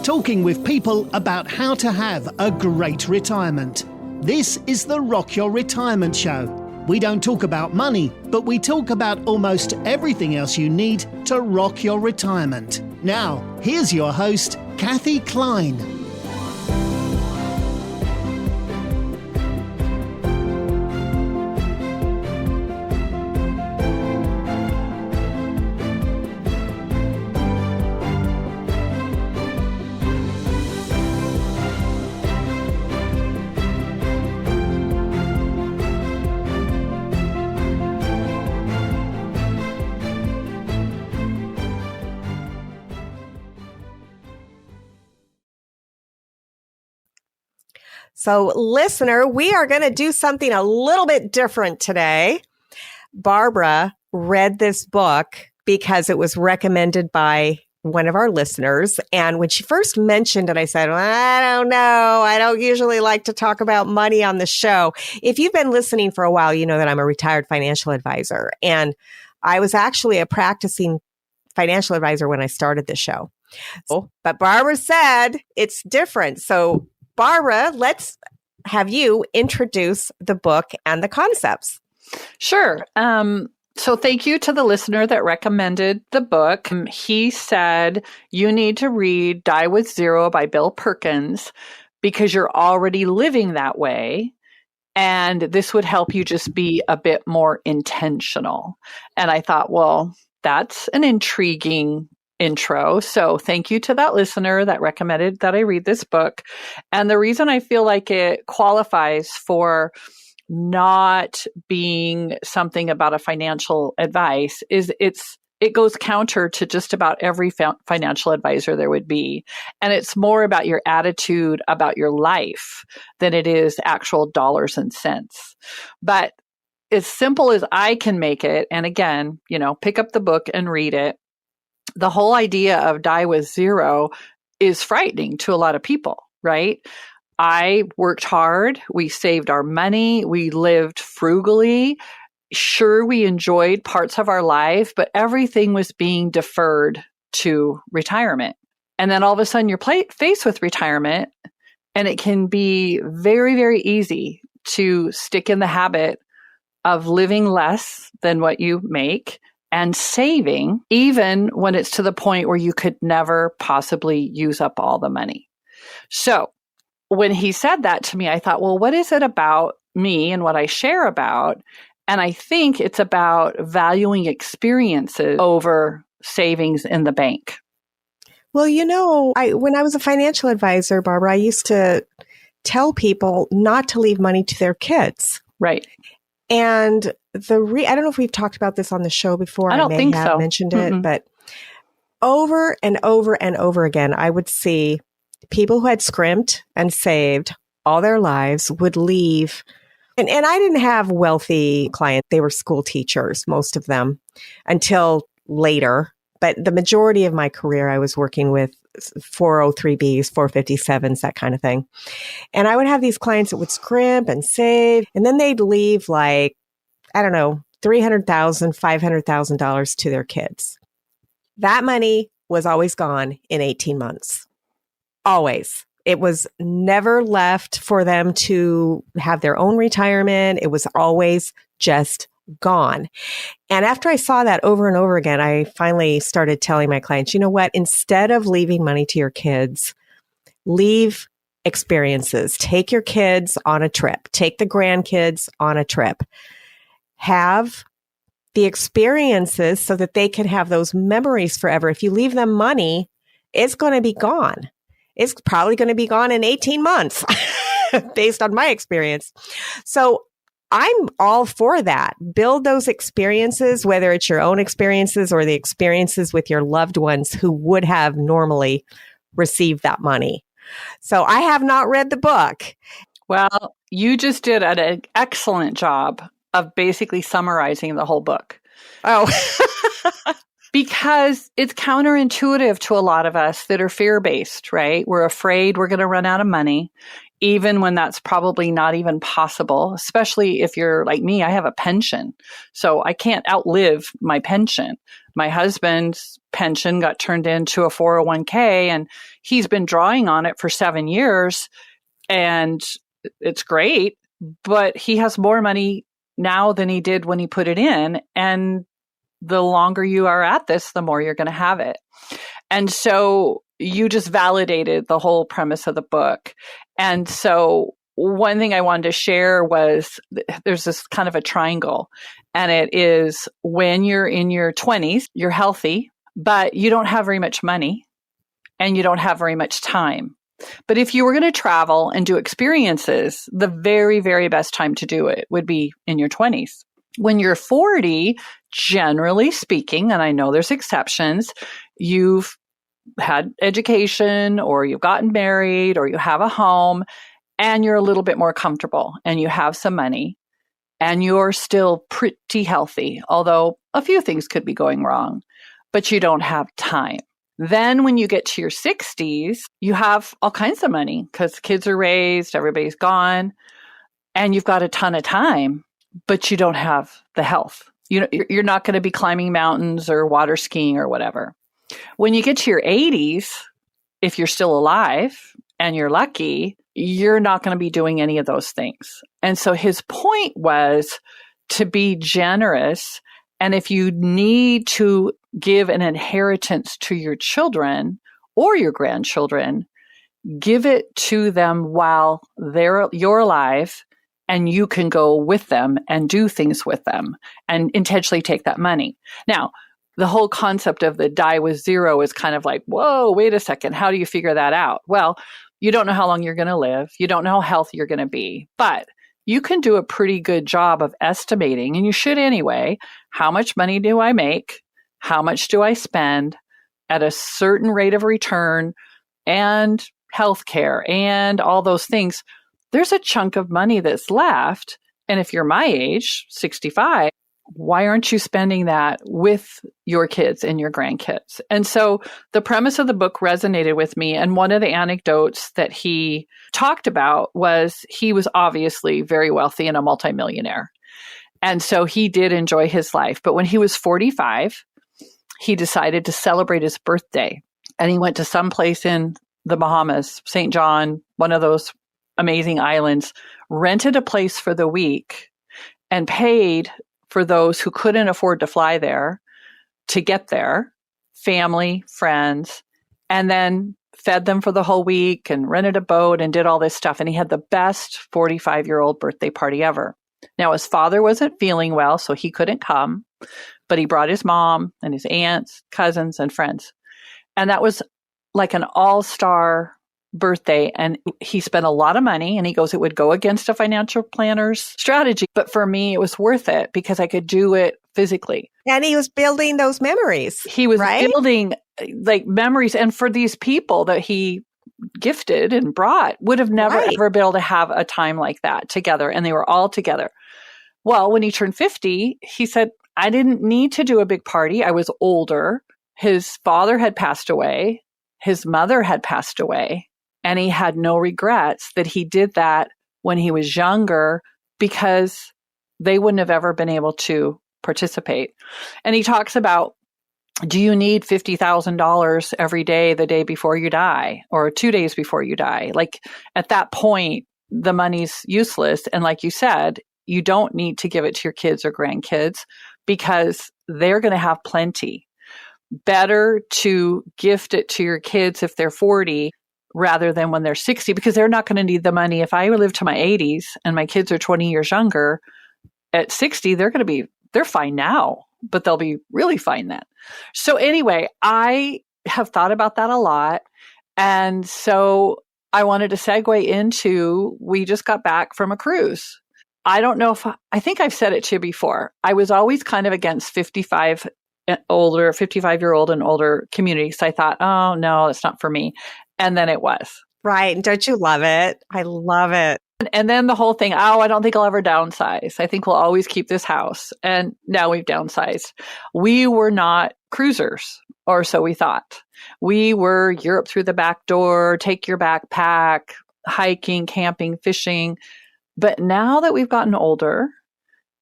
talking with people about how to have a great retirement. This is the Rock Your Retirement Show. We don't talk about money, but we talk about almost everything else you need to rock your retirement. Now, here's your host, Kathe Kline. So, listener, we are going to do something a little bit different today. Barbara read this book because it was recommended by one of our listeners. And when she first mentioned it, I said, well, I don't know. I don't usually like to talk about money on the show. If you've been listening for a while, you know that I'm a retired financial advisor. And I was actually a practicing financial advisor when I started the show. But Barbara said it's different. So, Barbara, let's have you introduce the book and the concepts. Sure. So thank you to the listener that recommended the book. He said you need to read Die with Zero by Bill Perkins because you're already living that way. And this would help you just be a bit more intentional. And I thought, well, that's an intriguing intro. So thank you to that listener that recommended that I read this book. And the reason I feel like it qualifies for not being something about a financial advice is it goes counter to just about every financial advisor there would be. And it's more about your attitude about your life than it is actual dollars and cents. But as simple as I can make it, and again, pick up the book and read it. The whole idea of Die with Zero is frightening to a lot of people, right? I worked hard. We saved our money. We lived frugally. Sure, we enjoyed parts of our life, but everything was being deferred to retirement. And then all of a sudden you're faced with retirement, and it can be very, very easy to stick in the habit of living less than what you make and saving, even when it's to the point where you could never possibly use up all the money. So when he said that to me, I thought, well, what is it about me and what I share about? And I think it's about valuing experiences over savings in the bank. Well, when I was a financial advisor, Barbara, I used to tell people not to leave money to their kids. Right. And I don't know if we've talked about this on the show before. I don't think so. I may have mentioned it, but over and over and over again, I would see people who had scrimped and saved all their lives would leave. And I didn't have wealthy clients. They were school teachers, most of them, until later. But the majority of my career, I was working with 403Bs, 457s, that kind of thing. And I would have these clients that would scrimp and save, and then they'd leave $300,000, $500,000 to their kids. That money was always gone in 18 months. Always. It was never left for them to have their own retirement. It was always just gone. And after I saw that over and over again, I finally started telling my clients, you know what? Instead of leaving money to your kids, leave experiences. Take your kids on a trip. Take the grandkids on a trip. Have the experiences so that they can have those memories forever. If you leave them money, it's going to be gone. It's probably going to be gone in 18 months based on my experience. So I'm all for that. Build those experiences, whether it's your own experiences or the experiences with your loved ones who would have normally received that money. So I have not read the book. Well, you just did an excellent job of basically summarizing the whole book. Oh, because it's counterintuitive to a lot of us that are fear-based, right? We're afraid we're going to run out of money, even when that's probably not even possible, especially if you're like me. I have a pension, so I can't outlive my pension. My husband's pension got turned into a 401k, and he's been drawing on it for 7 years, and it's great, but he has more money now than he did when he put it in. And the longer you are at this, the more you're going to have it. And so you just validated the whole premise of the book. And so one thing I wanted to share was there's this kind of a triangle, and it is when you're in your 20s, you're healthy, but you don't have very much money and you don't have very much time. But if you were going to travel and do experiences, the very, very best time to do it would be in your 20s. When you're 40, generally speaking, and I know there's exceptions, you've had education or you've gotten married or you have a home and you're a little bit more comfortable and you have some money and you're still pretty healthy, although a few things could be going wrong, but you don't have time. Then when you get to your 60s, you have all kinds of money because kids are raised, everybody's gone, and you've got a ton of time, but you don't have the health. You're not going to be climbing mountains or water skiing or whatever. When you get to your 80s, if you're still alive and you're lucky, you're not going to be doing any of those things. And so his point was to be generous. And if you need to give an inheritance to your children or your grandchildren, give it to them while you're alive, and you can go with them and do things with them and intentionally take that money. Now, the whole concept of the die with zero is kind of like, whoa, wait a second. How do you figure that out? Well, you don't know how long you're going to live. You don't know how healthy you're going to be, but you can do a pretty good job of estimating, and you should anyway, how much money do I make? How much do I spend at a certain rate of return and healthcare and all those things? There's a chunk of money that's left. And if you're my age, 65, why aren't you spending that with your kids and your grandkids? And so the premise of the book resonated with me. And one of the anecdotes that he talked about was he was obviously very wealthy and a multimillionaire. And so he did enjoy his life. But when he was 45, he decided to celebrate his birthday. And he went to some place in the Bahamas, St. John, one of those amazing islands, rented a place for the week and paid for those who couldn't afford to fly there to get there, family, friends, and then fed them for the whole week and rented a boat and did all this stuff. And he had the best 45-year-old birthday party ever. Now, his father wasn't feeling well, so he couldn't come, but he brought his mom and his aunts, cousins, and friends. And that was like an all-star birthday, and he spent a lot of money, and he goes, it would go against a financial planner's strategy, but for me it was worth it because I could do it physically. And he was building those memories. He was building like memories, and for these people that he gifted and brought would have never ever been able to have a time like that together, and they were all together. Well, when he turned 50, he said, I didn't need to do a big party. I was older. His father had passed away. His mother had passed away. And he had no regrets that he did that when he was younger because they wouldn't have ever been able to participate. And he talks about, do you need $50,000 every day, the day before you die, or 2 days before you die? Like at that point, the money's useless. And like you said, you don't need to give it to your kids or grandkids because they're going to have plenty. Better to gift it to your kids if they're 40 rather than when they're 60, because they're not going to need the money. If I live to my 80s and my kids are 20 years younger, at 60, they're fine now, but they'll be really fine then. So anyway, I have thought about that a lot. And so I wanted to segue into, we just got back from a cruise. I don't know if, I think I've said it to you before. I was always kind of against 55-year-old and older communities. So I thought, oh no, it's not for me. And then it was. Right. And don't you love it? I love it. And then the whole thing, I don't think I'll ever downsize. I think we'll always keep this house. And now we've downsized. We were not cruisers, or so we thought. We were Europe through the back door, take your backpack, hiking, camping, fishing. But now that we've gotten older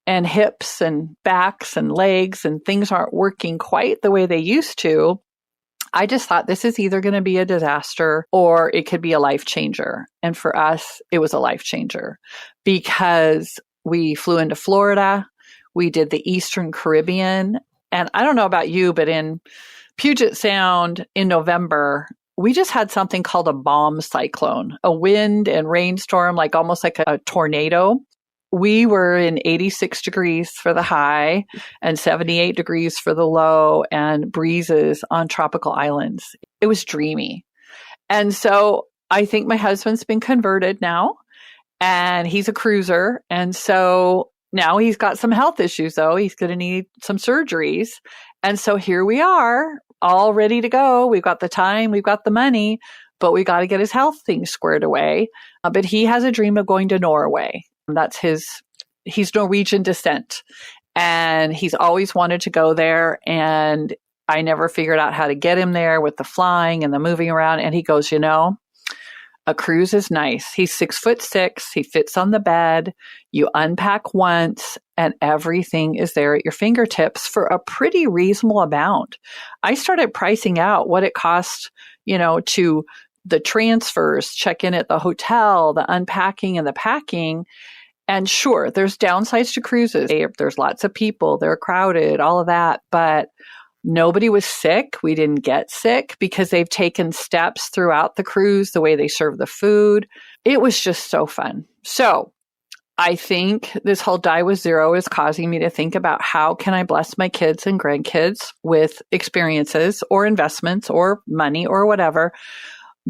and hips and backs and legs and things aren't working quite the way they used to, I just thought this is either going to be a disaster or it could be a life changer. And for us, it was a life changer because we flew into Florida. We did the Eastern Caribbean. And I don't know about you, but in Puget Sound in November, we just had something called a bomb cyclone, a wind and rainstorm, like almost like a tornado. We were in 86 degrees for the high and 78 degrees for the low and breezes on tropical islands. It was dreamy. And so I think my husband's been converted now and he's a cruiser. And so now he's got some health issues though. He's going to need some surgeries. And so here we are all ready to go. We've got the time, we've got the money, but we got to get his health thing squared away. But he has a dream of going to Norway. He's Norwegian descent and he's always wanted to go there. And I never figured out how to get him there with the flying and the moving around. And he goes, a cruise is nice. He's 6'6". He fits on the bed. You unpack once and everything is there at your fingertips for a pretty reasonable amount. I started pricing out what it costs, to the transfers, check in at the hotel, the unpacking and the packing. And sure, there's downsides to cruises. There's lots of people, they're crowded, all of that, but nobody was sick. We didn't get sick because they've taken steps throughout the cruise, the way they serve the food. It was just so fun. So I think this whole Die with Zero is causing me to think about how can I bless my kids and grandkids with experiences or investments or money or whatever.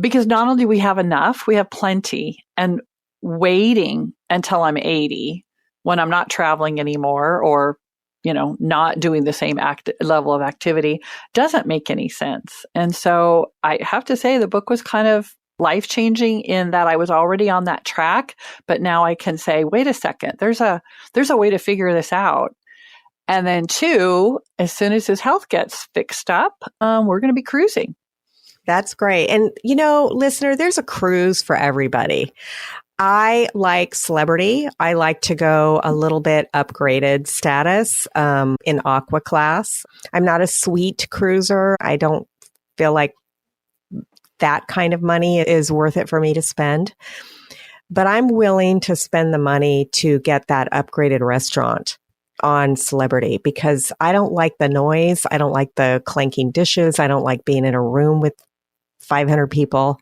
Because not only do we have enough, we have plenty. And waiting until I'm 80 when I'm not traveling anymore or, not doing the same level of activity doesn't make any sense. And so I have to say the book was kind of life-changing in that I was already on that track, but now I can say, wait a second, there's a way to figure this out. And then two, as soon as his health gets fixed up, we're going to be cruising. That's great. And, listener, there's a cruise for everybody. I like Celebrity. I like to go a little bit upgraded status in Aqua class. I'm not a sweet cruiser. I don't feel like that kind of money is worth it for me to spend. But I'm willing to spend the money to get that upgraded restaurant on Celebrity because I don't like the noise. I don't like the clanking dishes. I don't like being in a room with 500 people.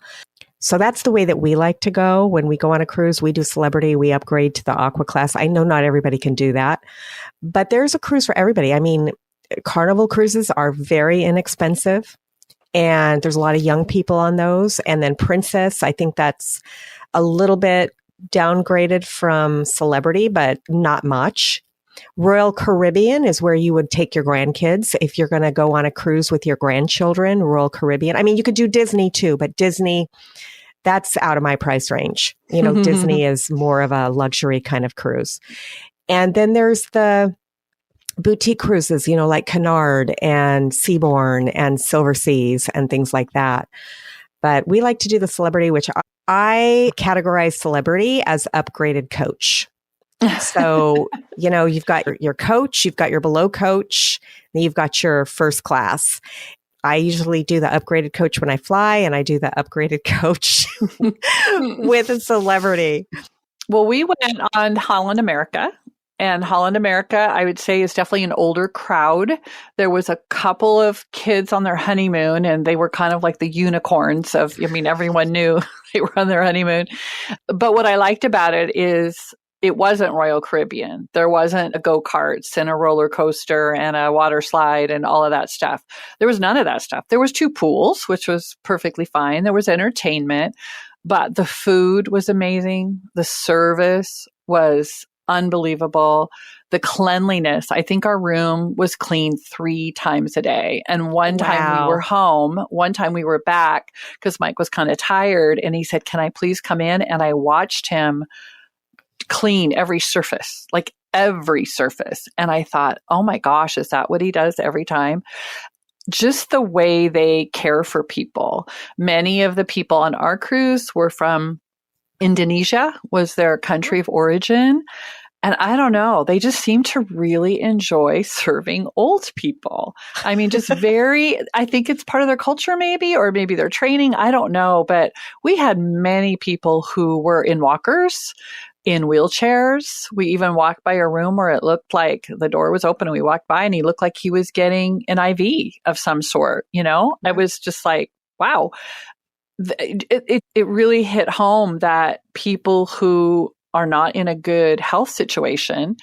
So that's the way that we like to go. When we go on a cruise, we do Celebrity, we upgrade to the Aqua class. I know not everybody can do that, but there's a cruise for everybody. I mean, Carnival cruises are very inexpensive and there's a lot of young people on those. And then Princess, I think that's a little bit downgraded from Celebrity, but not much. Royal Caribbean is where you would take your grandkids if you're going to go on a cruise with your grandchildren. Royal Caribbean. I mean, you could do Disney too, but Disney, that's out of my price range. Disney is more of a luxury kind of cruise. And then there's the boutique cruises, like Cunard and Seabourn and Silver Seas and things like that. But we like to do the Celebrity, which I categorize Celebrity as upgraded coach. So, you've got your coach, you've got your below coach, and you've got your first class. I usually do the upgraded coach when I fly, and I do the upgraded coach with a Celebrity. Well, we went on Holland America. And Holland America, I would say, is definitely an older crowd. There was a couple of kids on their honeymoon, and they were kind of like the unicorns everyone knew they were on their honeymoon. But what I liked about it is it wasn't Royal Caribbean. There wasn't a go-karts and a roller coaster and a water slide and all of that stuff. There was none of that stuff. There was 2 pools, which was perfectly fine. There was entertainment, but the food was amazing. The service was unbelievable. The cleanliness. I think our room was cleaned 3 times a day. And one time we were home, one time we were back because Mike was kind of tired and he said, "Can I please come in?" And I watched him clean every surface. And I thought, oh my gosh, is that what he does every time? Just the way they care for people. Many of the people on our cruise were from Indonesia, was their country of origin. And I don't know, they just seem to really enjoy serving old people. I mean, just I think it's part of their culture maybe, or maybe their training. I don't know. But we had many people who were in walkers, in wheelchairs. We even walked by a room where it looked like the door was open and we walked by and he looked like he was getting an IV of some sort. I was just like, wow. It really hit home that people who are not in a good health situation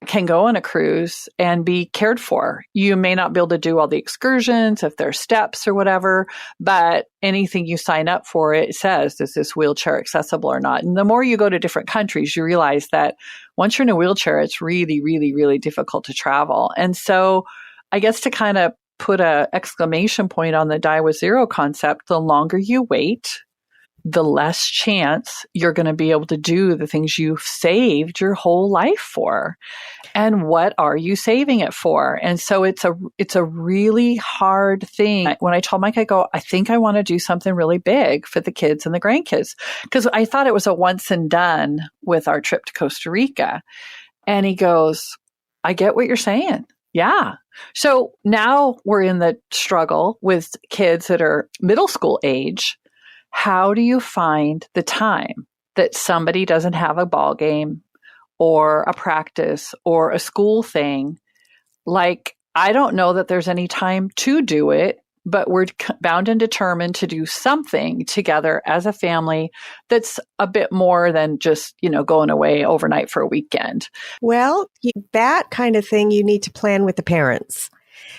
can go on a cruise and be cared for. You may not be able to do all the excursions if there's steps or whatever, but anything you sign up for, it says, is this wheelchair accessible or not? And the more you go to different countries, you realize that once you're in a wheelchair, it's really, really, really difficult to travel. And so I guess to kind of put a exclamation point on the die with zero concept, the longer you wait, the less chance you're going to be able to do the things you've saved your whole life for. And what are you saving it for? And so it's a really hard thing. When I told Mike, I go, I think I want to do something really big for the kids and the grandkids, because I thought it was a once and done with our trip to Costa Rica. And he goes, I get what you're saying. Yeah. So now we're in the struggle with kids that are middle school age. How do you find the time that somebody doesn't have a ball game or a practice or a school thing? Like, I don't know that there's any time to do it, but we're bound and determined to do something together as a family that's a bit more than just, going away overnight for a weekend. Well, that kind of thing you need to plan with the parents.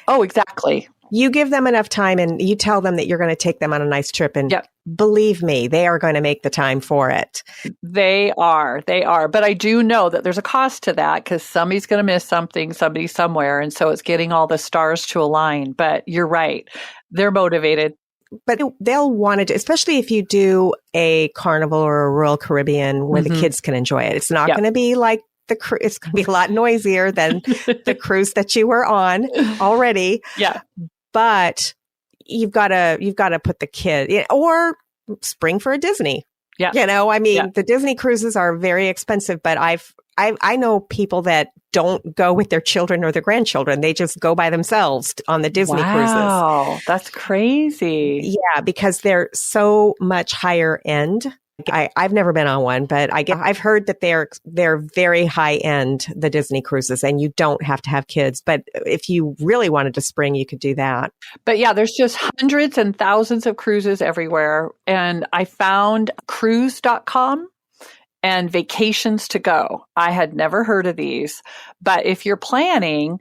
Oh, exactly. You give them enough time and you tell them that you're going to take them on a nice trip. And believe me, they are going to make the time for it. They are. But I do know that there's a cost to that, because somebody's going to miss something, somebody somewhere. And so it's getting all the stars to align. But you're right. They're motivated. But they'll want to, especially if you do a Carnival or a Royal Caribbean where the kids can enjoy it. It's not going to be like it's going to be a lot noisier than the cruise that you were on already. Yeah. But you've got to put the kid or spring for a Disney. Yeah. The Disney cruises are very expensive, but I know people that don't go with their children or their grandchildren. They just go by themselves on the Disney cruises. Wow, that's crazy. Yeah, because they're so much higher end. I've never been on one, but I've heard that they're very high end, the Disney cruises, and you don't have to have kids. But if you really wanted to spring, you could do that. But yeah, there's just hundreds and thousands of cruises everywhere. And I found cruise.com and Vacations to Go. I had never heard of these, but if you're planning,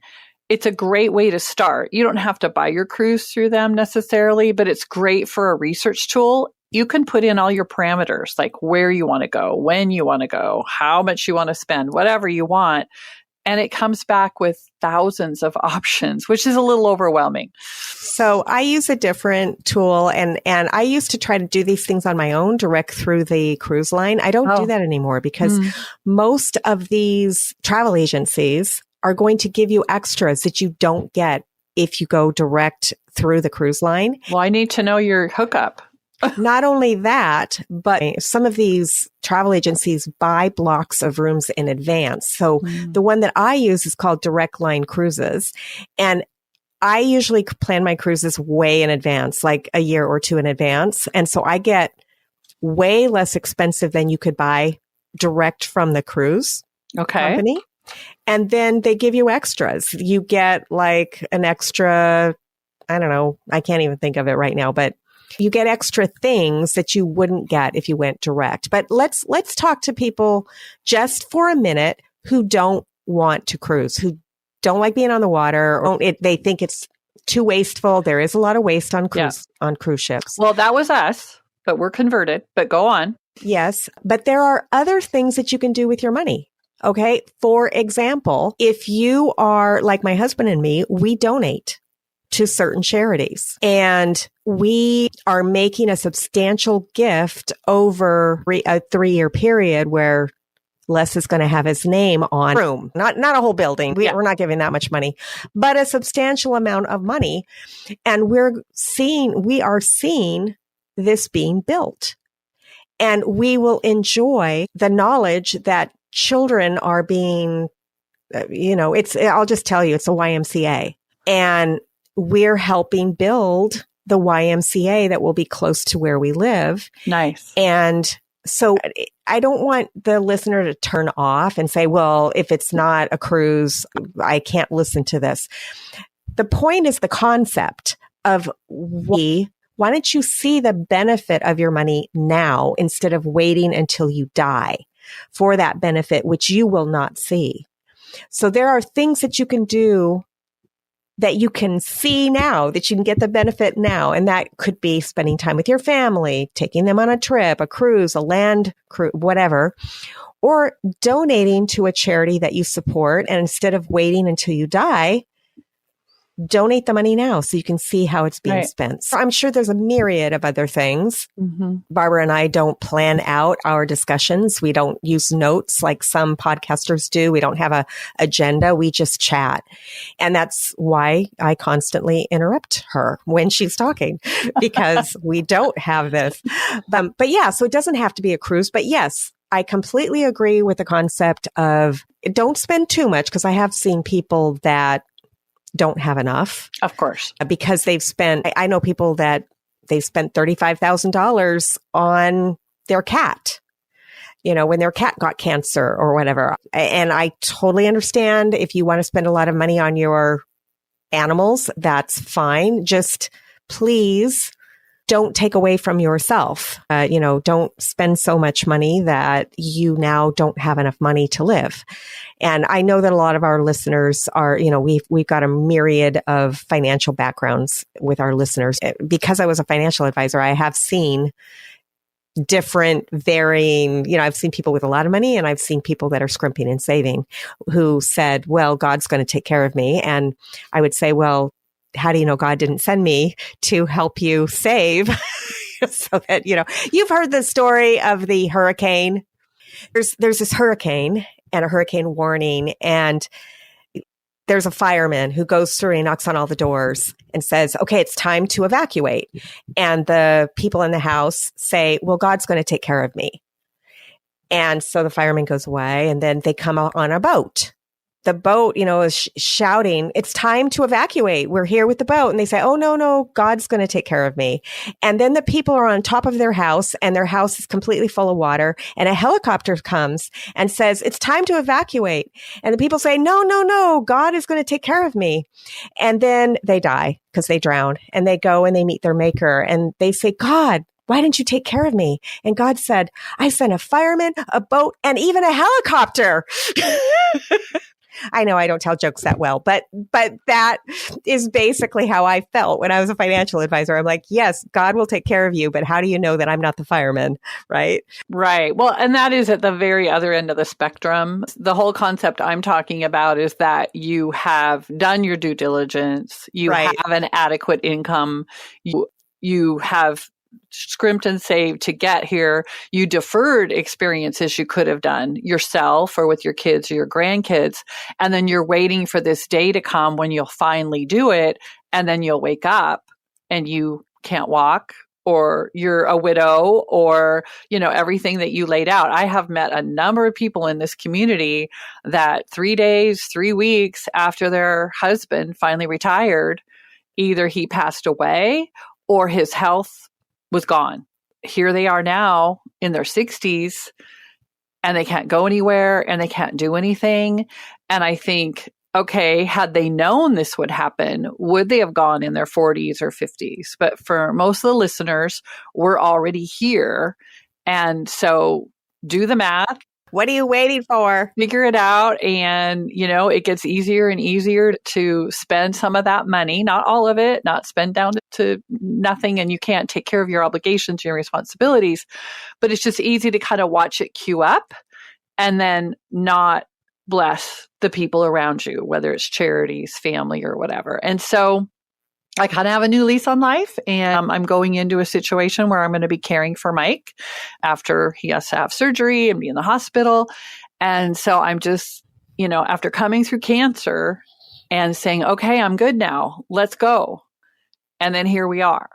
it's a great way to start. You don't have to buy your cruise through them necessarily, but it's great for a research tool. You can put in all your parameters, like where you want to go, when you want to go, how much you want to spend, whatever you want. And it comes back with thousands of options, which is a little overwhelming. So I use a different tool, and I used to try to do these things on my own, direct through the cruise line. I don't do that anymore, because most of these travel agencies are going to give you extras that you don't get if you go direct through the cruise line. Well, I need to know your hookup. Not only that, but some of these travel agencies buy blocks of rooms in advance. So the one that I use is called Direct Line Cruises. And I usually plan my cruises way in advance, like a year or two in advance. And so I get way less expensive than you could buy direct from the cruise company. And then they give you extras. You get like an extra, I don't know, I can't even think of it right now, but you get extra things that you wouldn't get if you went direct. But let's talk to people just for a minute who don't want to cruise, who don't like being on the water, or they think it's too wasteful. There is a lot of waste on cruise ships. Well, that was us, but we're converted. But go on. Yes, but there are other things that you can do with your money. Okay. For example, if you are like my husband and me, we donate to certain charities, and we are making a substantial gift over a 3-year period where Les is going to have his name on room, not a whole building. We're not giving that much money, but a substantial amount of money. And we are seeing this being built, and we will enjoy the knowledge that children are being, I'll just tell you, it's a YMCA. And we're helping build the YMCA that will be close to where we live. Nice. And so I don't want the listener to turn off and say, well, if it's not a cruise, I can't listen to this. The point is the concept of why don't you see the benefit of your money now instead of waiting until you die for that benefit, which you will not see. So there are things that you can do that you can see now, that you can get the benefit now. And that could be spending time with your family, taking them on a trip, a cruise, a land cruise, whatever, or donating to a charity that you support. And instead of waiting until you die, donate the money now so you can see how it's being spent. So I'm sure there's a myriad of other things. Mm-hmm. Barbara and I don't plan out our discussions. We don't use notes like some podcasters do. We don't have a agenda. We just chat. And that's why I constantly interrupt her when she's talking because we don't have this. But yeah, so it doesn't have to be a cruise. But yes, I completely agree with the concept of don't spend too much because I have seen people that don't have enough. Of course. Because I know people that they've spent $35,000 on their cat, when their cat got cancer or whatever. And I totally understand if you want to spend a lot of money on your animals, that's fine. Just please don't take away from yourself. Don't spend so much money that you now don't have enough money to live. And I know that a lot of our listeners are, we've got a myriad of financial backgrounds with our listeners. Because I was a financial advisor, I have seen different varying, I've seen people with a lot of money and I've seen people that are scrimping and saving who said, well, God's going to take care of me. And I would say, well, how do you know God didn't send me to help you save? So that, you've heard the story of the hurricane. There's this hurricane and a hurricane warning. And there's a fireman who goes through and he knocks on all the doors and says, okay, it's time to evacuate. And the people in the house say, well, God's going to take care of me. And so the fireman goes away and then they come out on a boat. The boat, is shouting, it's time to evacuate. We're here with the boat. And they say, oh, no, God's going to take care of me. And then the people are on top of their house and their house is completely full of water. And a helicopter comes and says, it's time to evacuate. And the people say, no, God is going to take care of me. And then they die because they drown and they go and they meet their maker and they say, God, why didn't you take care of me? And God said, I sent a fireman, a boat, and even a helicopter. I know I don't tell jokes that well, but that is basically how I felt when I was a financial advisor. I'm like, yes, God will take care of you, but how do you know that I'm not the fireman? Right? Right. Well, and that is at the very other end of the spectrum. The whole concept I'm talking about is that you have done your due diligence. You have an adequate income. You have scrimped and saved to get here. You deferred experiences you could have done yourself or with your kids or your grandkids. And then you're waiting for this day to come when you'll finally do it. And then you'll wake up and you can't walk or you're a widow or, everything that you laid out. I have met a number of people in this community that 3 days, 3 weeks after their husband finally retired, either he passed away or his health was gone. Here they are now in their 60s and they can't go anywhere and they can't do anything. And I think, okay, had they known this would happen, would they have gone in their 40s or 50s? But for most of the listeners, we're already here. And so do the math. What are you waiting for? Figure it out. And, it gets easier and easier to spend some of that money, not all of it, not spend down to nothing. And you can't take care of your obligations, your responsibilities, but it's just easy to kind of watch it queue up and then not bless the people around you, whether it's charities, family, or whatever. And so I kind of have a new lease on life and I'm going into a situation where I'm going to be caring for Mike after he has to have surgery and be in the hospital. And so I'm just, after coming through cancer and saying, okay, I'm good now, let's go. And then here we are.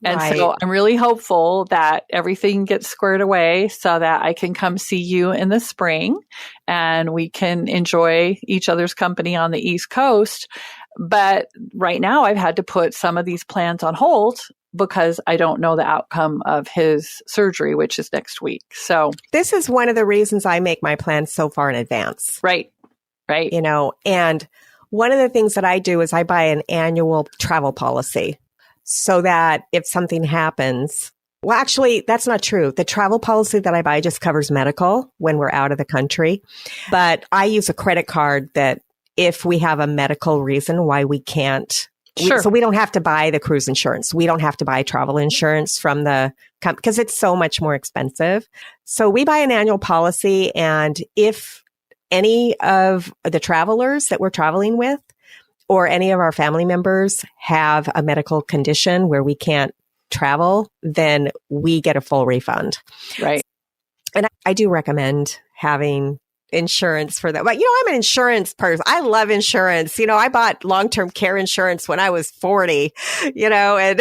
And Right. so I'm really hopeful that everything gets squared away so that I can come see you in the spring and we can enjoy each other's company on the East Coast. But right now I've had to put some of these plans on hold because I don't know the outcome of his surgery, which is next week. So This is one of the reasons I make my plans so far in advance. right. And one of the things that I do is I buy an annual travel policy so that if something happens, well, actually, that's not true. The travel policy that I buy just covers medical when we're out of the country. But I use a credit card that if we have a medical reason why we can't, Sure. so we don't have to buy the cruise insurance. We don't have to buy travel insurance from the company because it's so much more expensive. So we buy an annual policy. And if any of the travelers that we're traveling with or any of our family members have a medical condition where we can't travel, then we get a full refund. Right. And I do recommend having insurance for that. But, I'm an insurance person. I love insurance. I bought long-term care insurance when I was 40, and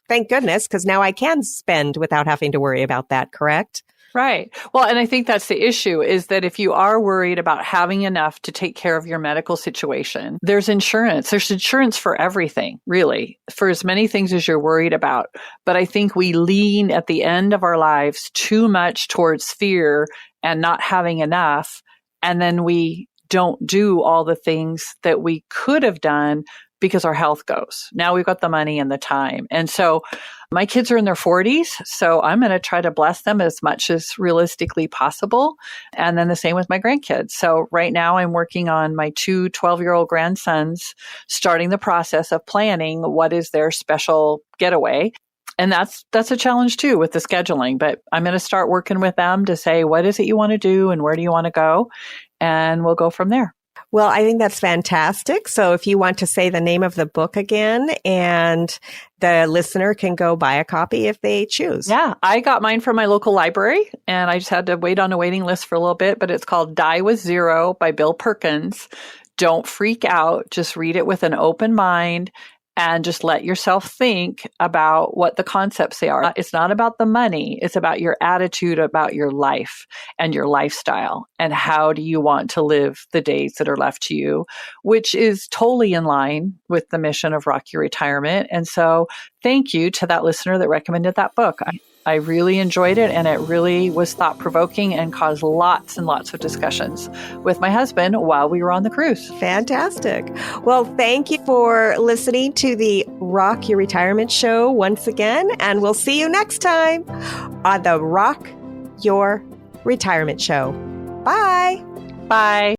thank goodness, because now I can spend without having to worry about that, correct? Right. Well, and I think that's the issue is that if you are worried about having enough to take care of your medical situation, there's insurance. There's insurance for everything, really, for as many things as you're worried about. But I think we lean at the end of our lives too much towards fear and not having enough. And then we don't do all the things that we could have done because our health goes. Now we've got the money and the time. And so my kids are in their 40s, so I'm going to try to bless them as much as realistically possible. And then the same with my grandkids. So right now I'm working on my 2 12-year-old grandsons, starting the process of planning what is their special getaway. And that's a challenge too with the scheduling, but I'm going to start working with them to say, what is it you want to do and where do you want to go? And we'll go from there. Well, I think that's fantastic. So if you want to say the name of the book again, and the listener can go buy a copy if they choose. Yeah, I got mine from my local library and I just had to wait on a waiting list for a little bit, but it's called Die with Zero by Bill Perkins. Don't freak out. Just read it with an open mind and just let yourself think about what the concepts they are. It's not about the money. It's about your attitude about your life and your lifestyle. And how do you want to live the days that are left to you, which is totally in line with the mission of Rock Your Retirement. And so thank you to that listener that recommended that book. I really enjoyed it, and it really was thought-provoking and caused lots and lots of discussions with my husband while we were on the cruise. Fantastic. Well, thank you for listening to the Rock Your Retirement Show once again, and we'll see you next time on the Rock Your Retirement Show. Bye. Bye.